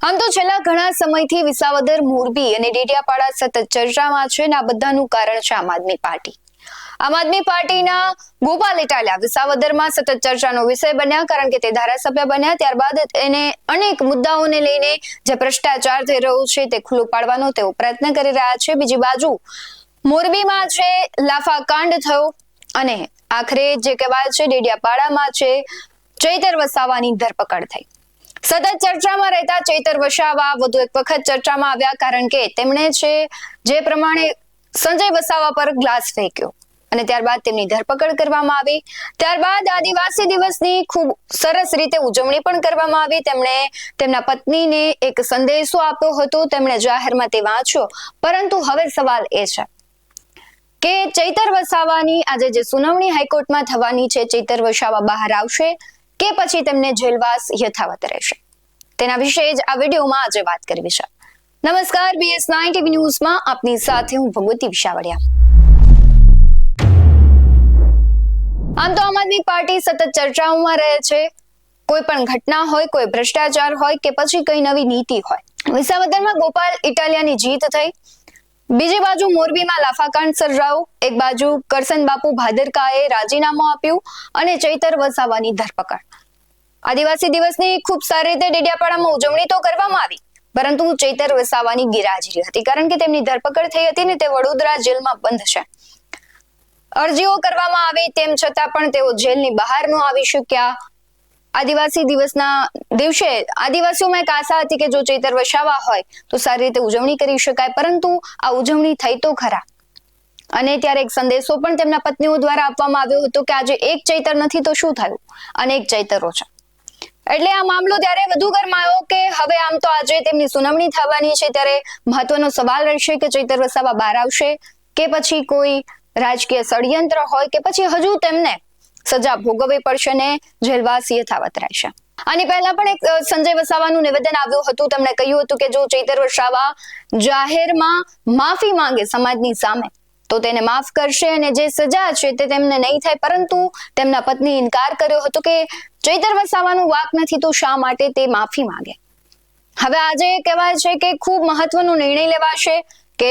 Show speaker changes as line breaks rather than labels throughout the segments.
આમ તો છેલ્લા ઘણા સમયથી વિસાવદર, મોરબી અને ડેડિયાપાડા સતત ચર્ચામાં છે અને આ બધાનું કારણ છે આમ આદમી પાર્ટી. આમ આદમી પાર્ટીના ગોપાલ ઇટાલિયા વિસાવદરમાં સતત ચર્ચાનો વિષય બન્યા, કારણ કે તે ધારાસભ્ય બન્યા ત્યારબાદ એને અનેક મુદ્દાઓને લઈને જે ભ્રષ્ટાચાર થઈ રહ્યો છે તે ખુલ્લું પાડવાનો તેઓ પ્રયત્ન કરી રહ્યા છે. બીજી બાજુ મોરબીમાં છે લાફાકાંડ થયો અને આખરે જે કહેવાય છે ડેડિયાપાડામાં છે ચૈતર વસાવાની ધરપકડ થઈ. સતત ચર્ચામાં રહેતા ચૈતર વસાવા વધુ એક વખત ચર્ચામાં આવ્યા, કારણ કે તેમણે છે જે પ્રમાણે સંજય વસાવા પર ગ્લાસ ફેંક્યો અને ત્યારબાદ તેમની ધરપકડ કરવામાં આવી. ત્યારબાદ આદિવાસી દિવસની ખૂબ સરસ રીતે ઉજવણી પણ કરવામાં આવી. તેમણે તેમના પત્નીને એક સંદેશો આપ્યો હતો, તેમણે જાહેરમાં તે વાંચ્યો. પરંતુ હવે સવાલ એ છે કે ચૈતર વસાવાની આજે જે સુનાવણી હાઈકોર્ટમાં થવાની છે, ચૈતર વસાવા બહાર આવશે કે પછી તેમને જેલવાસ યથાવત રહેશે? તેના વિશે જ આ વિડીયોમાં આજે વાત કરવી છે. નમસ્કાર, BS9 TV ન્યૂઝમાં આપની સાથે હું ભગવતી વિશાવડિયા. આમ તો આમ આદમી પાર્ટી સતત ચર્ચાઓમાં રહે છે. કોઈ પણ ઘટના હોય, કોઈ ભ્રષ્ટાચાર હોય કે પછી કઈ નવી નીતિ હોય. વિસાવદરમાં ગોપાલ ઇટાલિયાની જીત થઈ, બીજી બાજુ મોરબીમાં લાફાકાંડ સર્જાયો, એક બાજુ કરસન બાપુ ભાદરકાએ રાજીનામું આપ્યું અને ચૈતર વસાવાની ધરપકડ. આદિવાસી દિવસની ખૂબ સારી રીતે ડેડિયાપાડામાં ઉજવણી તો કરવામાં આવી, પરંતુ ચૈતર વસાવાની ગેરહાજરી હતી, કારણ કે તેમની ધરપકડ થઈ હતી ને તે વડોદરા જેલમાં બંધ છે. અરજીઓ કરવામાં આવી તેમ છતાં પણ તેઓ જેલની બહાર ન આવી શક્યા. આદિવાસી દિવસના દિવસે આદિવાસીઓમાં એક આશા હતી કે જો ચૈતર વસાવા હોય તો સારી રીતે ઉજવણી કરી શકાય, પરંતુ આ ઉજવણી થઈ તો ખરા. અને ત્યારે એક સંદેશો પણ તેમના પત્નીઓ દ્વારા આપવામાં આવ્યો હતો કે આજે એક ચૈતર નથી તો શું થયું, અનેક ચૈતરો છે. એટલે આ મામલો ત્યારે વધુ ગરમાયો કે હવે આમ તો આજે તેમની સુનાવણી થવાની છે, ત્યારે મહત્વનો સવાલ રહેશે કે ચૈતર વસાવા બહાર આવશે કે પછી કોઈ રાજકીય ષડયંત્ર હોય કે પછી હજુ તેમને સજા ભોગવવી પડશે ને જેલવાસ યથાવત રહેશે. આની પહેલા પણ એક સંજય વસાવાનું નિવેદન આવ્યું હતું. તેમણે કહ્યું હતું કે જો ચૈતર વસાવા જાહેરમાં માફી માંગે સમાજની સામે તો તેને માફ કરશે અને જે સજા છે તે તેમને નહીં થાય, પરંતુ તેમના પત્ની ઇનકાર કર્યો હતો કે ચૈતર વસાવાનું વાક નથી તો શા માટે તે માફી માંગે. હવે આજે કહેવાય છે કે ખૂબ મહત્વનો નિર્ણય લેવાશે કે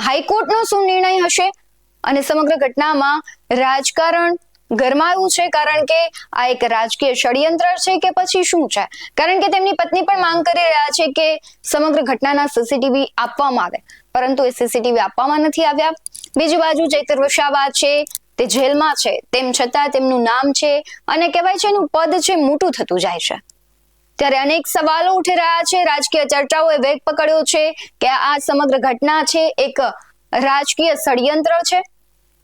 હાઈકોર્ટનો શું નિર્ણય હશે, અને સમગ્ર ઘટનામાં રાજકારણ ગરમાયું છે, કારણ કે આ એક રાજકીય ષડયંત્ર છે કે પછી શું છે? કારણ કે તેમની પત્ની પણ માંગ કરી રહ્યા છે કે સમગ્ર ઘટનાના CCTV આપવામાં આવે, પરંતુ એ CCTV આપવામાં નથી આવ્યા. બીજી બાજુ ચૈતર વસાવા છે તે જેલમાં છે, તેમ છતાં તેમનું નામ છે અને કહેવાય છે એનું પદ છે મોટું થતું જાય છે. ત્યારે અનેક સવાલો ઉઠી રહ્યા છે. રાજકીય ચર્ચાઓએ વેગ પકડ્યો છે કે આ સમગ્ર ઘટના છે એક રાજકીય ષડયંત્ર છે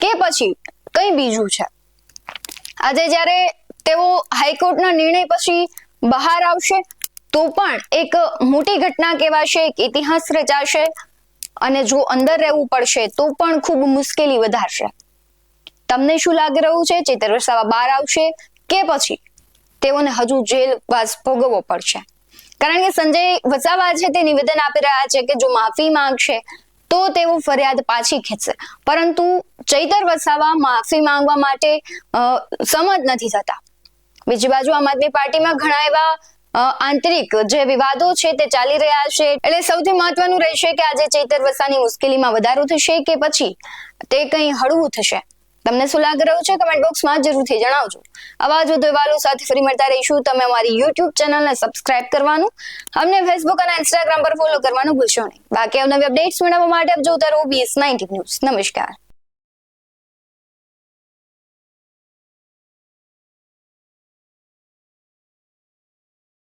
કે પછી કંઈ બીજું છે. આજે જ્યારે તેઓ હાઈકોર્ટના નિર્ણય પછી બહાર આવશે તો પણ એક મોટી ઘટના કહેવાશે, એક ઇતિહાસ રચાશે, અને જો અંદર રહેવું પડશે તો પણ ખૂબ મુશ્કેલી વધારશે. તમને શું લાગી રહ્યું છે? ચૈતર વસાવા બહાર આવશે કે પછી તેઓને હજુ જેલવાસ ભોગવવો પડશે? કારણ કે સંજય વસાવા છે તે નિવેદન આપી રહ્યા છે કે જો માફી માંગશે તો તેઓ ફરિયાદ પાછી ખેંચશે, પરંતુ ચૈતર વસાવા માફી માંગવા માટે સંમત નથી થતા. બીજી બાજુ આમ આદમી પાર્ટીમાં ઘણા એવા આંતરિક જે વિવાદો છે તે ચાલી રહ્યા છે. એટલે સૌથી મહત્વનું રહેશે કે આજે ચૈતર વસાવાની મુશ્કેલીમાં વધારો થશે કે પછી તે કંઈ હળવું થશે. તમને શું લાગી રહ્યું છે? કમેન્ટ બોક્સમાં જરૂરથી જણાવજો. આવા જ વધુ અહેવાલો સાથે ફરી મળતા રહીશું. તમે અમારી YouTube ચેનલને સબસ્ક્રાઇબ કરવાનું, અમને Facebook અને Instagram પર ફોલો કરવાનું ભૂલશો નહીં. બાકી અવનવી અપડેટ્સ મેળવવા માટે આપ જોતા રહો BS9 TV ન્યૂઝ. નમસ્કાર.